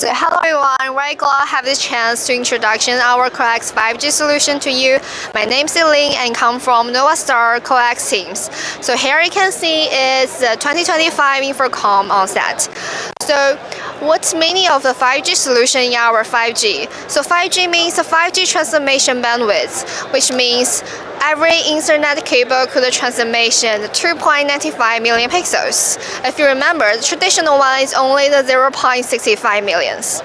So hello everyone, I'm very glad to have this chance to introduce our COEX 5G solution to you. My name is Ling and come from NovaStar COEX teams. So here you can see is the 2025 InfoComm on set. So what's meaning of the 5G solution in our 5G? So 5G means a 5G transformation bandwidth, which means every Ethernet cable could transmission 2.95 million pixels. If you remember, the traditional one is only the 0.65 millions.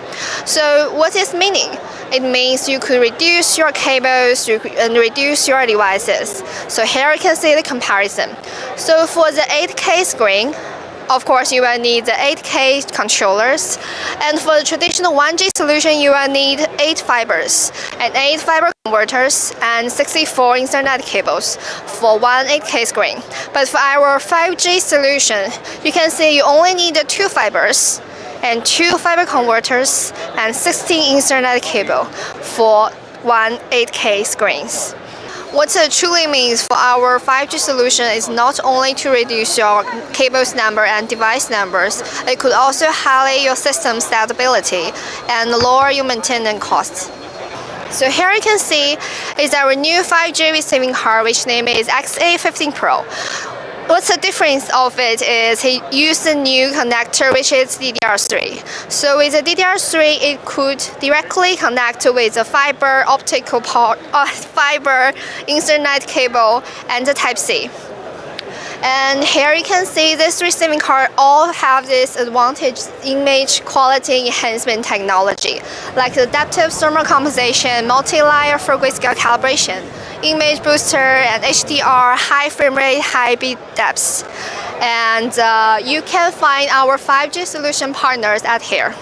So what is meaning? It means you could reduce your cables and reduce your devices. So here you can see the comparison. So for the 8K screen, of course, you will need the 8K controllers, and for the traditional 1G solution, you will need 8 fibers and 8 fiber converters and 64 Ethernet cables for one 8K screen. But for our 5G solution, you can see you only need 2 fibers and 2 fiber converters and 16 Ethernet cable for one 8K screens. What it truly means for our 5G solution is not only to reduce your cables number and device numbers, it could also highlight your system stability and lower your maintenance costs. So here you can see is our new 5G receiving card, which name is XA50 Pro. What's the difference of it is he used a new connector, which is DDR3. So with the DDR3, it could directly connect with the fiber optical port, fiber Ethernet cable and the Type-C. And here you can see this receiving card all have this advantage image quality enhancement technology, like the adaptive thermal composition, multi-layer for grayscale calibration, image booster, and HDR, high frame rate, high bit depths. And you can find our 5G solution partners at here.